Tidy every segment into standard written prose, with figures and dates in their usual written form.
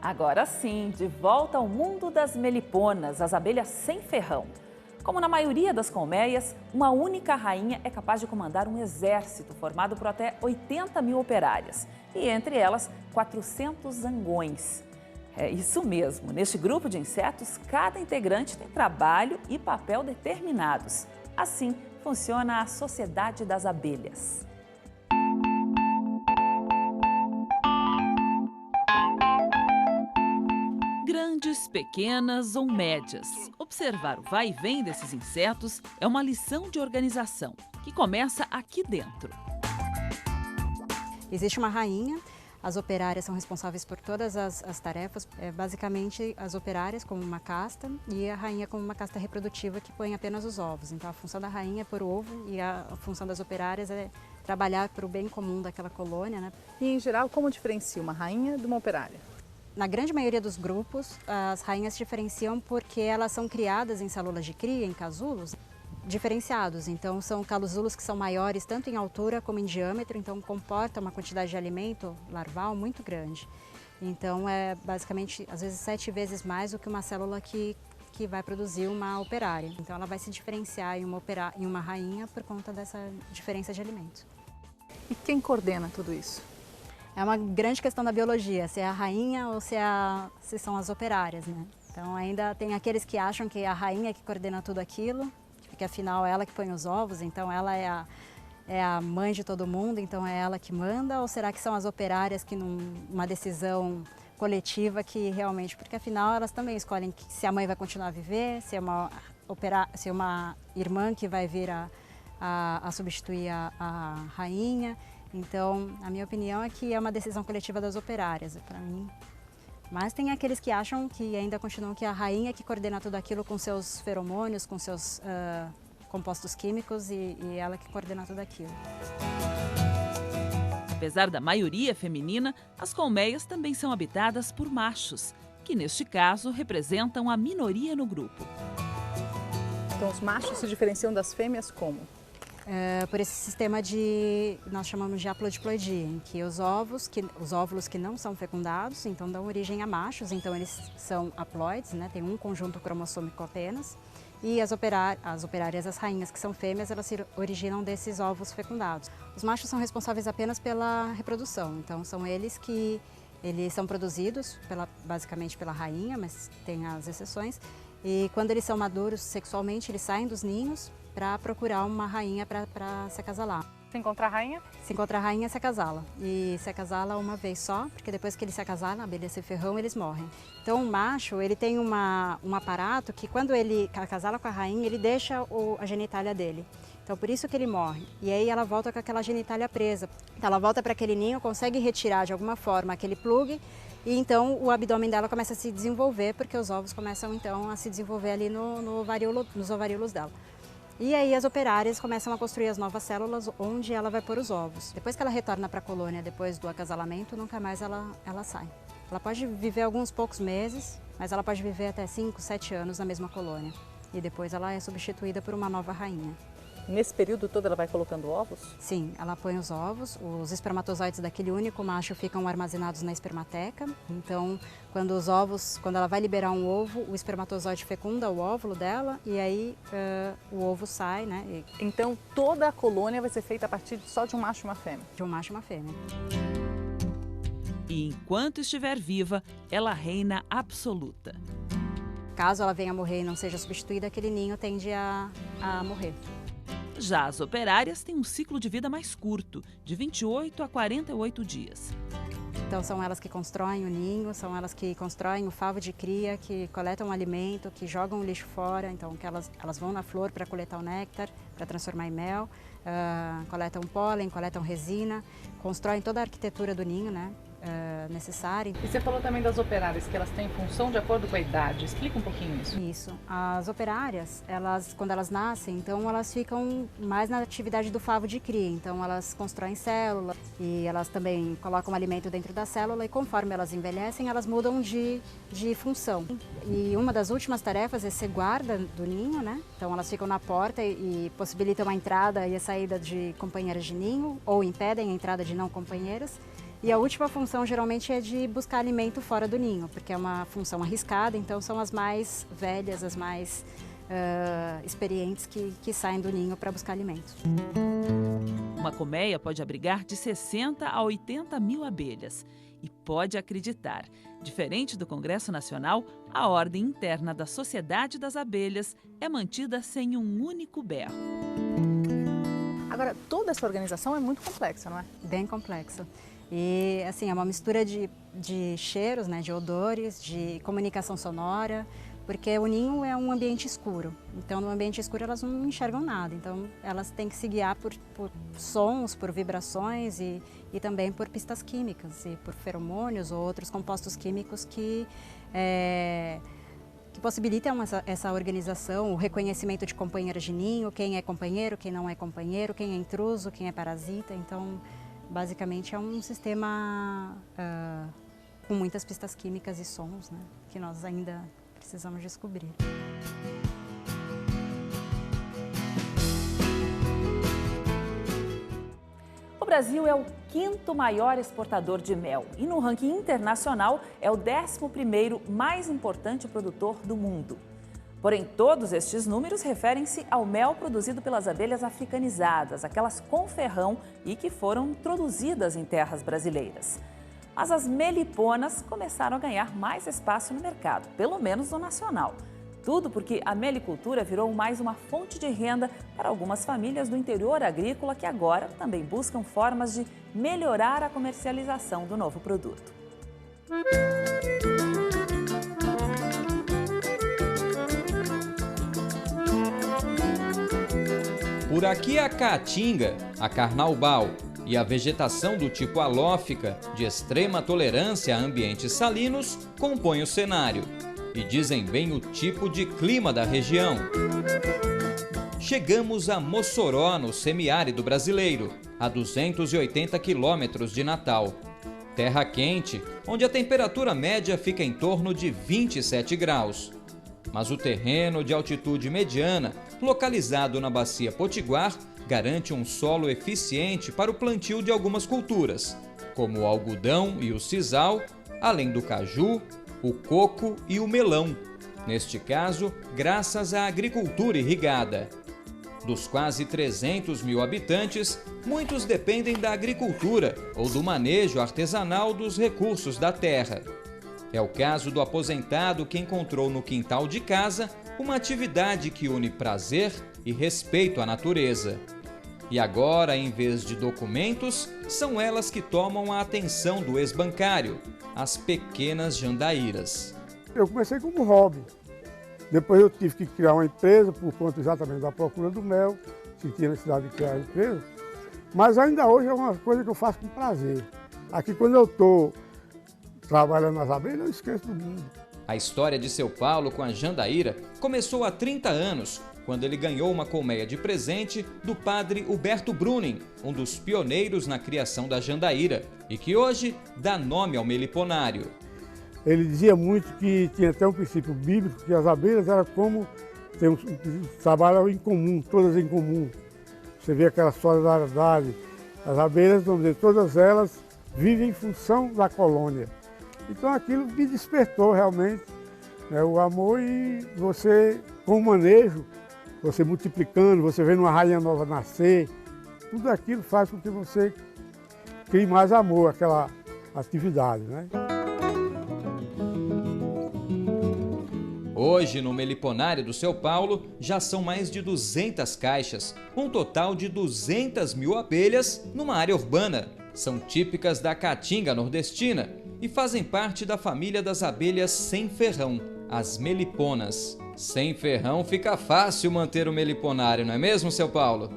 Agora sim, de volta ao mundo das meliponas, as abelhas sem ferrão. Como na maioria das colmeias, uma única rainha é capaz de comandar um exército formado por até 80 mil operárias. E entre elas, 400 zangões. É isso mesmo, neste grupo de insetos, cada integrante tem trabalho e papel determinados. Assim funciona a Sociedade das Abelhas. Grandes, pequenas ou médias. Observar o vai e vem desses insetos é uma lição de organização, que começa aqui dentro. Existe uma rainha, as operárias são responsáveis por todas as tarefas, basicamente as operárias como uma casta e a rainha como uma casta reprodutiva que põe apenas os ovos. Então a função da rainha é pôr o ovo e a função das operárias é trabalhar para o bem comum daquela colônia, né? E em geral, como diferencia uma rainha de uma operária? Na grande maioria dos grupos, as rainhas se diferenciam porque elas são criadas em células de cria, em casulos, diferenciados. Então, são casulos que são maiores tanto em altura como em diâmetro, então comporta uma quantidade de alimento larval muito grande. Então, é basicamente, às vezes, 7 vezes mais do que uma célula que vai produzir uma operária. Então, ela vai se diferenciar em uma rainha por conta dessa diferença de alimentos. E quem coordena tudo isso? É uma grande questão da biologia, se é a rainha ou se são as operárias, né? Então ainda tem aqueles que acham que é a rainha que coordena tudo aquilo, que afinal é ela que põe os ovos, então ela é a mãe de todo mundo, então é ela que manda, ou será que são as operárias que numa decisão coletiva que realmente, porque afinal elas também escolhem se a mãe vai continuar a viver, se é uma irmã que vai vir a substituir a rainha. Então, a minha opinião é que é uma decisão coletiva das operárias, para mim. Mas tem aqueles que acham que ainda continuam que é a rainha que coordena tudo aquilo com seus feromônios, com seus compostos químicos e ela que coordena tudo aquilo. Apesar da maioria feminina, as colmeias também são habitadas por machos, que neste caso representam a minoria no grupo. Então, os machos se diferenciam das fêmeas como? Por esse sistema nós chamamos de haplodiploidia, em que os óvulos que não são fecundados, então dão origem a machos, então eles são haploides, né, tem um conjunto cromossômico apenas, e as operárias, as rainhas que são fêmeas, elas se originam desses ovos fecundados. Os machos são responsáveis apenas pela reprodução, então são eles são produzidos basicamente pela rainha, mas tem as exceções, e quando eles são maduros sexualmente, eles saem dos ninhos para procurar uma rainha para se acasalar. Se encontrar a rainha? Se encontrar a rainha, se acasala. E se acasala uma vez só, porque depois que ele se acasala, a abelha sem ferrão, eles morrem. Então o macho, ele tem um aparato que quando ele acasala com a rainha, ele deixa a genitália dele. Então por isso que ele morre. E aí ela volta com aquela genitália presa. Então ela volta para aquele ninho, consegue retirar de alguma forma aquele plugue, e então o abdômen dela começa a se desenvolver, porque os ovos começam então a se desenvolver ali nos ovaríolos dela. E aí as operárias começam a construir as novas células onde ela vai pôr os ovos. Depois que ela retorna para a colônia, depois do acasalamento, nunca mais ela sai. Ela pode viver alguns poucos meses, mas ela pode viver até 5, 7 anos na mesma colônia. E depois ela é substituída por uma nova rainha. Nesse período todo ela vai colocando ovos? Sim, ela põe os ovos, os espermatozoides daquele único macho ficam armazenados na espermateca. Então, quando ela vai liberar um ovo, o espermatozoide fecunda o óvulo dela e aí o ovo sai, né? Então, toda a colônia vai ser feita a partir só de um macho e uma fêmea? De um macho e uma fêmea. E enquanto estiver viva, ela reina absoluta. Caso ela venha a morrer e não seja substituída, aquele ninho tende a morrer. Já as operárias têm um ciclo de vida mais curto, de 28 a 48 dias. Então são elas que constroem o ninho, são elas que constroem o favo de cria, que coletam o alimento, que jogam o lixo fora, então que elas vão na flor para coletar o néctar, para transformar em mel, coletam pólen, coletam resina, constroem toda a arquitetura do ninho, né? Necessária. E você falou também das operárias, que elas têm função de acordo com a idade. Explica um pouquinho isso. Isso. As operárias, quando elas nascem, então elas ficam mais na atividade do favo de cria. Então elas constroem células e elas também colocam alimento dentro da célula e conforme elas envelhecem, elas mudam de função. E uma das últimas tarefas é ser guarda do ninho, né? Então elas ficam na porta e possibilitam a entrada e a saída de companheiras de ninho ou impedem a entrada de não companheiras. E a última função geralmente é de buscar alimento fora do ninho, porque é uma função arriscada, então são as mais velhas, as mais experientes que saem do ninho para buscar alimentos. Uma colmeia pode abrigar de 60 a 80 mil abelhas. E pode acreditar, diferente do Congresso Nacional, a ordem interna da Sociedade das Abelhas é mantida sem um único berro. Agora, toda essa organização é muito complexa, não é? Bem complexa. E assim, é uma mistura de cheiros, né, de odores, de comunicação sonora, porque o ninho é um ambiente escuro. Então, no ambiente escuro elas não enxergam nada. Então, elas têm que se guiar por sons, por vibrações e também por pistas químicas e por feromônios ou outros compostos químicos que possibilitam essa organização, o reconhecimento de companheiros de ninho, quem é companheiro, quem não é companheiro, quem é intruso, quem é parasita. Então, basicamente é um sistema com muitas pistas químicas e sons, né, que nós ainda precisamos descobrir. O Brasil é o 5º maior exportador de mel e no ranking internacional é o 11º mais importante produtor do mundo. Porém, todos estes números referem-se ao mel produzido pelas abelhas africanizadas, aquelas com ferrão e que foram introduzidas em terras brasileiras. Mas as meliponas começaram a ganhar mais espaço no mercado, pelo menos no nacional. Tudo porque a melicultura virou mais uma fonte de renda para algumas famílias do interior agrícola que agora também buscam formas de melhorar a comercialização do novo produto. Por aqui a caatinga, a carnaubal e a vegetação do tipo halófica, de extrema tolerância a ambientes salinos, compõem o cenário e dizem bem o tipo de clima da região. Chegamos a Mossoró, no semiárido brasileiro, a 280 quilômetros de Natal. Terra quente, onde a temperatura média fica em torno de 27 graus. Mas o terreno de altitude mediana, localizado na Bacia Potiguar, garante um solo eficiente para o plantio de algumas culturas, como o algodão e o sisal, além do caju, o coco e o melão, neste caso, graças à agricultura irrigada. Dos quase 300 mil habitantes, muitos dependem da agricultura ou do manejo artesanal dos recursos da terra. É o caso do aposentado que encontrou no quintal de casa uma atividade que une prazer e respeito à natureza. E agora, em vez de documentos, são elas que tomam a atenção do ex-bancário, as pequenas jandaíras. Eu comecei como hobby. Depois eu tive que criar uma empresa por conta exatamente da procura do mel, senti a necessidade de criar a empresa. Mas ainda hoje é uma coisa que eu faço com prazer. Aqui, quando eu estou trabalhando nas abelhas, eu esqueço do mundo. A história de seu Paulo com a jandaíra começou há 30 anos, quando ele ganhou uma colmeia de presente do padre Huberto Bruning, um dos pioneiros na criação da jandaíra, e que hoje dá nome ao meliponário. Ele dizia muito que tinha até um princípio bíblico, que as abelhas eram como trabalham em comum, todas em comum. Você vê aquela solidariedade. As abelhas, vamos dizer, todas elas vivem em função da colônia. Então aquilo me despertou realmente, né, o amor, e você, com o manejo, você multiplicando, você vendo uma rainha nova nascer, tudo aquilo faz com que você crie mais amor àquela atividade, né? Hoje, no meliponário do seu Paulo, já são mais de 200 caixas, um total de 200 mil abelhas numa área urbana. São típicas da caatinga nordestina e fazem parte da família das abelhas sem ferrão, as meliponas. Sem ferrão fica fácil manter o meliponário, não é mesmo, seu Paulo?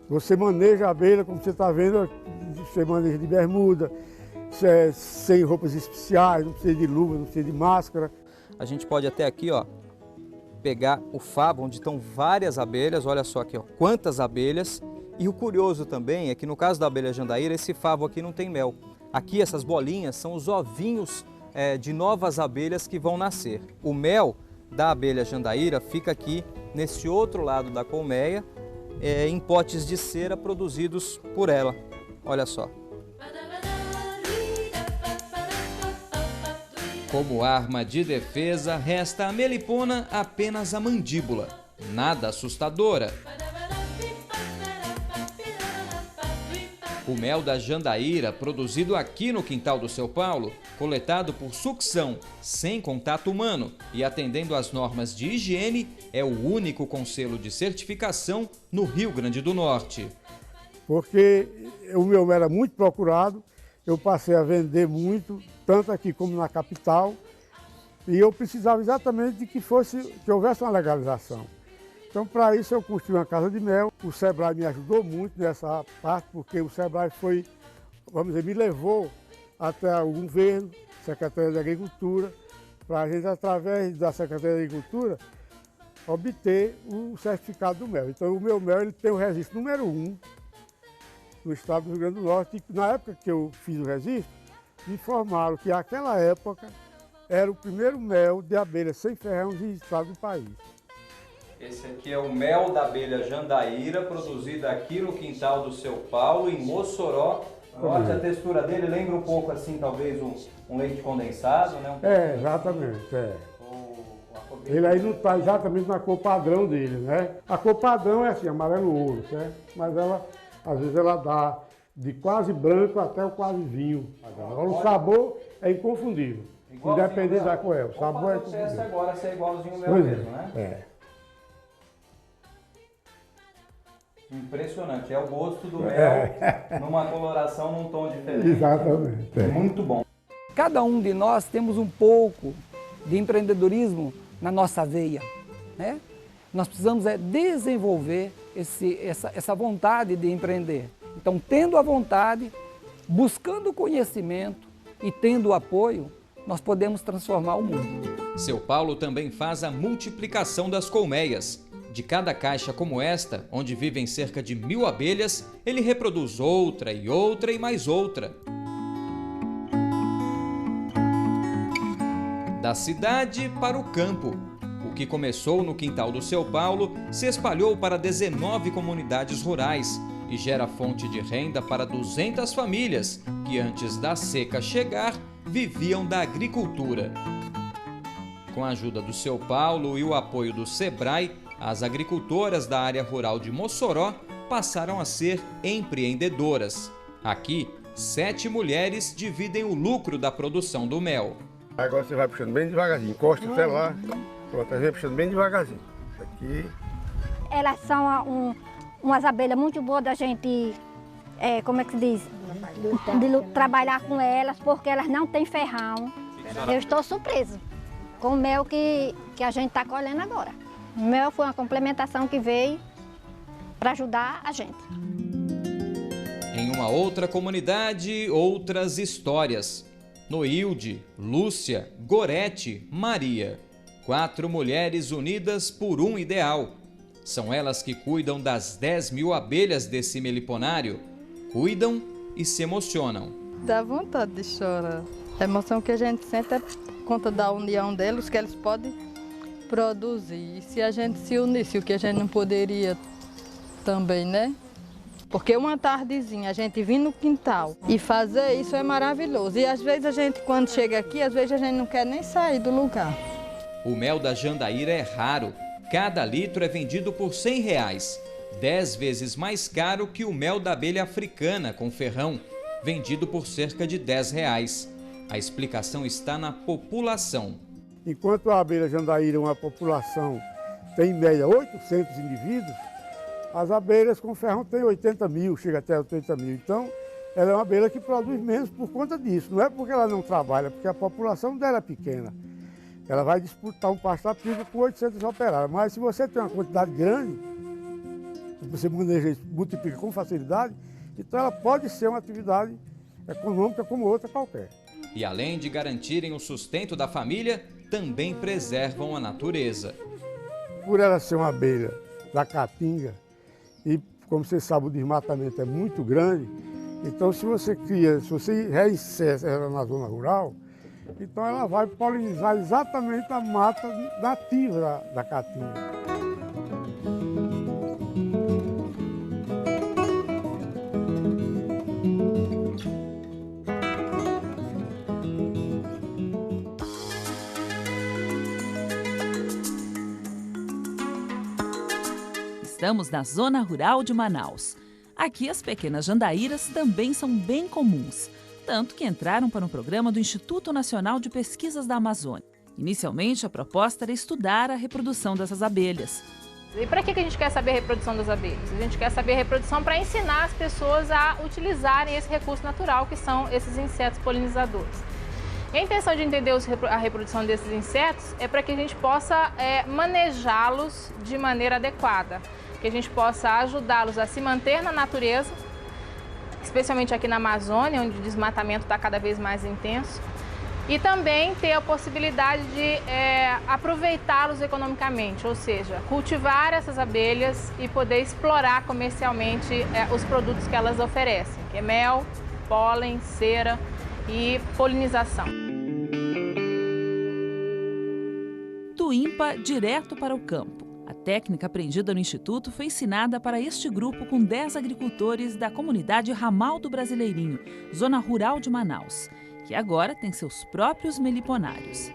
Você maneja a abelha, como você está vendo, você maneja de bermuda, sem roupas especiais, não precisa de luva, não precisa de máscara. A gente pode até aqui, ó, pegar o favo, onde estão várias abelhas, olha só aqui, ó, quantas abelhas. E o curioso também é que no caso da abelha jandaíra, esse favo aqui não tem mel. Aqui essas bolinhas são os ovinhos de novas abelhas que vão nascer. O mel da abelha jandaíra fica aqui nesse outro lado da colmeia, em potes de cera produzidos por ela. Olha só. Como arma de defesa, resta à melipona apenas a mandíbula. Nada assustadora. O mel da jandaíra, produzido aqui no quintal do Seu Paulo, coletado por sucção, sem contato humano e atendendo às normas de higiene, é o único com selo de certificação no Rio Grande do Norte. Porque o meu mel era muito procurado, eu passei a vender muito, tanto aqui como na capital, e eu precisava exatamente de que houvesse uma legalização. Então, para isso, eu construí uma casa de mel. O Sebrae me ajudou muito nessa parte, porque o Sebrae foi, vamos dizer, me levou até o governo, Secretaria de Agricultura, para a gente, através da Secretaria de Agricultura, obter o certificado do mel. Então, o meu mel ele tem o registro número 1 no estado do Rio Grande do Norte. E na época que eu fiz o registro, me informaram que naquela época era o primeiro mel de abelha sem ferrão registrado no país. Esse aqui é o mel da abelha jandaíra, produzido aqui no quintal do Seu Paulo, em Mossoró. Olha a textura dele, lembra um pouco assim, talvez um leite condensado, né? Exatamente. Ele aí não está exatamente na cor padrão dele, né? A cor padrão é assim, amarelo ouro, certo? Mas ela, às vezes, ela dá de quase branco até o quase vinho. Agora, o sabor é inconfundível, independente da cor. O sabor é inconfundível. Agora ser igualzinho o mel mesmo, né? É. Impressionante, é o gosto do mel numa coloração, num tom diferente. Exatamente. Muito bom. Cada um de nós temos um pouco de empreendedorismo na nossa veia, né? Nós precisamos desenvolver essa vontade de empreender. Então, tendo a vontade, buscando conhecimento e tendo o apoio, nós podemos transformar o mundo. Seu Paulo também faz a multiplicação das colmeias. De cada caixa como esta, onde vivem cerca de 1000 abelhas, ele reproduz outra e mais outra. Da cidade para o campo. O que começou no quintal do Seu Paulo se espalhou para 19 comunidades rurais e gera fonte de renda para 200 famílias que antes da seca chegar viviam da agricultura. Com a ajuda do Seu Paulo e o apoio do Sebrae, as agricultoras da área rural de Mossoró passaram a ser empreendedoras. Aqui, 7 mulheres dividem o lucro da produção do mel. Agora você vai puxando bem devagarzinho, encosta o celular, pronto, vai puxando bem devagarzinho. Aqui. Elas são umas abelhas muito boas da gente, como é que se diz? Trabalhar com elas, porque elas não têm ferrão. Eu estou surpresa com o mel que a gente está colhendo agora. O mel foi uma complementação que veio para ajudar a gente. Em uma outra comunidade, outras histórias. Noilde, Lúcia, Gorete, Maria. 4 mulheres unidas por um ideal. São elas que cuidam das 10.000 abelhas desse meliponário. Cuidam e se emocionam. Dá vontade de chorar. A emoção que a gente sente é por conta da união deles, que eles podem produzir. E se a gente se unisse, o que a gente não poderia também, né? Porque uma tardezinha a gente vir no quintal e fazer isso é maravilhoso. E às vezes a gente, quando chega aqui, às vezes a gente não quer nem sair do lugar. O mel da jandaíra é raro. Cada litro é vendido por R$100, 10 vezes mais caro que o mel da abelha africana com ferrão, vendido por cerca de R$10. A explicação está na população. Enquanto a abelha jandaíra, uma população, tem em média 800 indivíduos, as abelhas com ferrão têm 80 mil, chega até 80 mil. Então, ela é uma abelha que produz menos por conta disso. Não é porque ela não trabalha, porque a população dela é pequena. Ela vai disputar um pasto a pico com 800 operários. Mas se você tem uma quantidade grande, você maneja isso, multiplica com facilidade, então ela pode ser uma atividade econômica como outra qualquer. E além de garantirem o sustento da família, também preservam a natureza. Por ela ser uma abelha da caatinga, e como você sabe o desmatamento é muito grande, então se você reinsere ela na zona rural, então ela vai polinizar exatamente a mata nativa da caatinga. Estamos na zona rural de Manaus. Aqui as pequenas jandaíras também são bem comuns, tanto que entraram para um programa do Instituto Nacional de Pesquisas da Amazônia. Inicialmente, a proposta era estudar a reprodução dessas abelhas. E para que a gente quer saber a reprodução das abelhas? A gente quer saber a reprodução para ensinar as pessoas a utilizarem esse recurso natural que são esses insetos polinizadores. E a intenção de entender a reprodução desses insetos é para que a gente possa manejá-los de maneira adequada, que a gente possa ajudá-los a se manter na natureza, especialmente aqui na Amazônia, onde o desmatamento está cada vez mais intenso, e também ter a possibilidade de aproveitá-los economicamente, ou seja, cultivar essas abelhas e poder explorar comercialmente os produtos que elas oferecem, que é mel, pólen, cera e polinização. Do INPA direto para o campo. A técnica aprendida no Instituto foi ensinada para este grupo com 10 agricultores da comunidade Ramal do Brasileirinho, zona rural de Manaus, que agora tem seus próprios meliponários.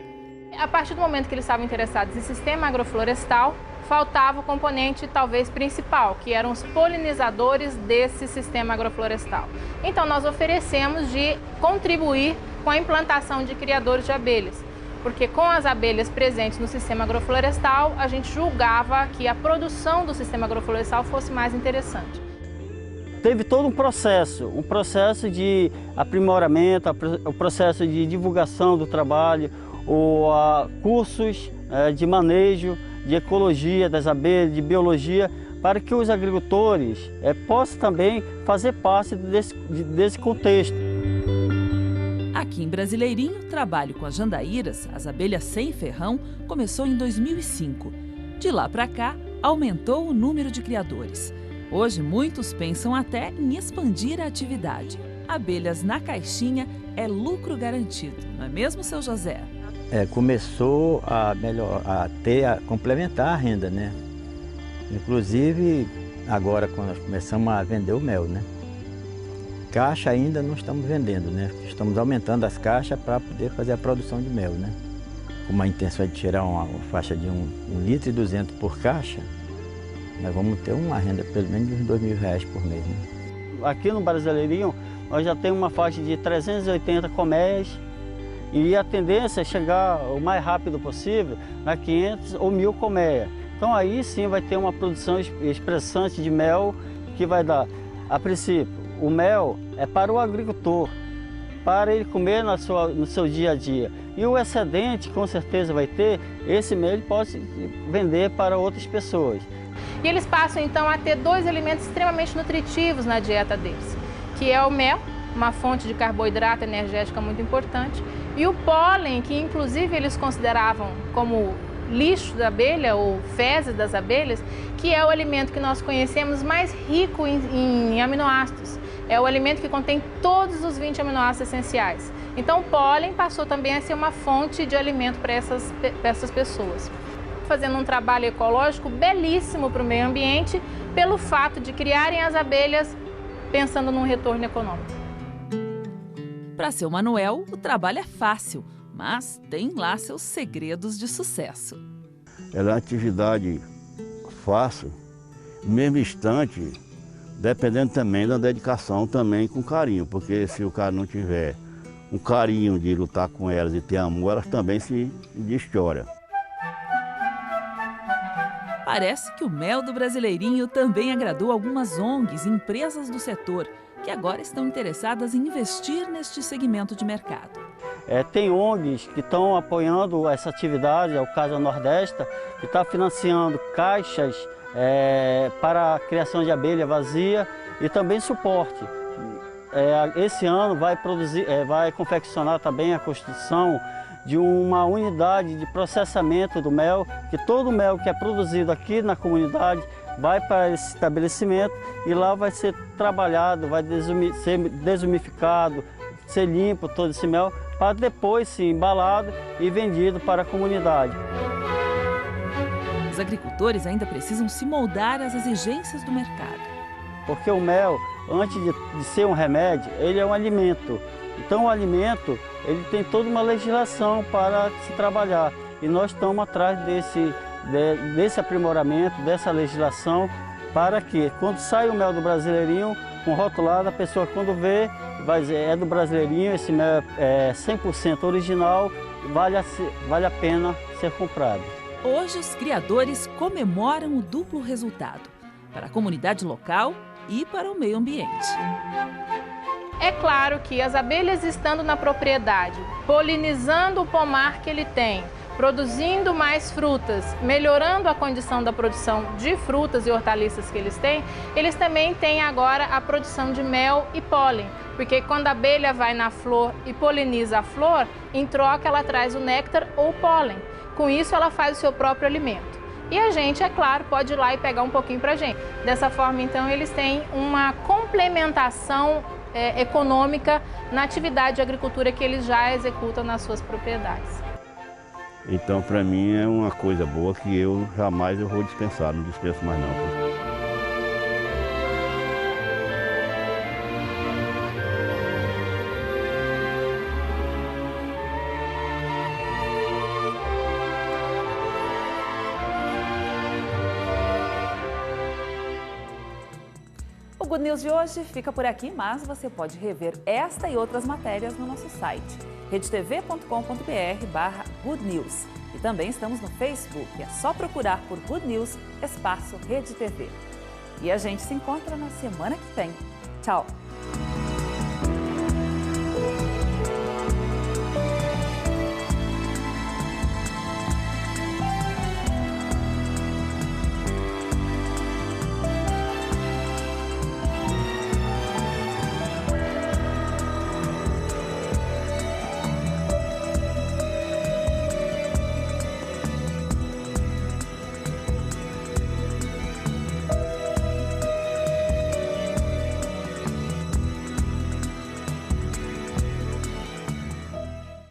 A partir do momento que eles estavam interessados em sistema agroflorestal, faltava o componente talvez principal, que eram os polinizadores desse sistema agroflorestal. Então nós oferecemos de contribuir com a implantação de criadores de abelhas, porque com as abelhas presentes no sistema agroflorestal, a gente julgava que a produção do sistema agroflorestal fosse mais interessante. Teve todo um processo de aprimoramento, o processo de divulgação do trabalho, cursos de manejo, de ecologia das abelhas, de biologia, para que os agricultores possam também fazer parte desse contexto. Aqui em Brasileirinho, o trabalho com as jandaíras, as abelhas sem ferrão, começou em 2005. De lá para cá, aumentou o número de criadores. Hoje, muitos pensam até em expandir a atividade. Abelhas na caixinha é lucro garantido, não é mesmo, seu José? Começou a complementar a renda, né? Inclusive, agora quando nós começamos a vender o mel, né? Caixa ainda não estamos vendendo, né? Estamos aumentando as caixas para poder fazer a produção de mel, né? Com a intenção de tirar uma faixa de 1,2 litro por caixa, nós vamos ter uma renda pelo menos de uns R$2.000 por mês, né? Aqui no Brasileirinho, nós já temos uma faixa de 380 colmeias e a tendência é chegar o mais rápido possível na 500 ou 1.000 colmeias. Então aí sim vai ter uma produção expressante de mel que vai dar, a princípio, o mel é para o agricultor, para ele comer no seu dia a dia. E o excedente, com certeza vai ter, esse mel ele pode vender para outras pessoas. E eles passam então a ter 2 alimentos extremamente nutritivos na dieta deles, que é o mel, uma fonte de carboidrato energética muito importante, e o pólen, que inclusive eles consideravam como lixo da abelha ou fezes das abelhas, que é o alimento que nós conhecemos mais rico em aminoácidos. É o alimento que contém todos os 20 aminoácidos essenciais. Então o pólen passou também a ser uma fonte de alimento para essas pessoas. Fazendo um trabalho ecológico belíssimo para o meio ambiente, pelo fato de criarem as abelhas pensando num retorno econômico. Para seu Manuel, o trabalho é fácil, mas tem lá seus segredos de sucesso. Ela é uma atividade fácil, no mesmo instante, dependendo também da dedicação, também com carinho, porque se o cara não tiver um carinho de lutar com elas e ter amor, elas também se destoram. Parece que o mel do Brasileirinho também agradou algumas ONGs e empresas do setor, que agora estão interessadas em investir neste segmento de mercado. Tem ONGs que estão apoiando essa atividade, é o Casa Nordeste, que está financiando caixas para a criação de abelha vazia e também suporte. Esse ano vai confeccionar também a construção de uma unidade de processamento do mel, que todo o mel que é produzido aqui na comunidade vai para esse estabelecimento e lá vai ser trabalhado, vai ser desumificado, ser limpo todo esse mel, para depois ser embalado e vendido para a comunidade. Os agricultores ainda precisam se moldar às exigências do mercado. Porque o mel, antes de ser um remédio, ele é um alimento. Então o alimento, ele tem toda uma legislação para se trabalhar. E nós estamos atrás desse aprimoramento, dessa legislação, para que quando sai o mel do Brasileirinho, com rotulado, a pessoa quando vê, vai dizer, é do Brasileirinho, esse mel é 100% original, vale a pena ser comprado. Hoje, os criadores comemoram o duplo resultado, para a comunidade local e para o meio ambiente. É claro que as abelhas estando na propriedade, polinizando o pomar que ele tem, produzindo mais frutas, melhorando a condição da produção de frutas e hortaliças que eles também têm agora a produção de mel e pólen, porque quando a abelha vai na flor e poliniza a flor, em troca ela traz o néctar ou o pólen. Com isso ela faz o seu próprio alimento. E a gente, é claro, pode ir lá e pegar um pouquinho pra gente. Dessa forma, então, eles têm uma complementação econômica na atividade de agricultura que eles já executam nas suas propriedades. Então, para mim, é uma coisa boa que eu jamais vou dispensar, não dispenso mais não. O Good News de hoje fica por aqui, mas você pode rever esta e outras matérias no nosso site, redetv.com.br/Good News. E também estamos no Facebook, é só procurar por Good News, espaço Rede TV. E a gente se encontra na semana que vem. Tchau!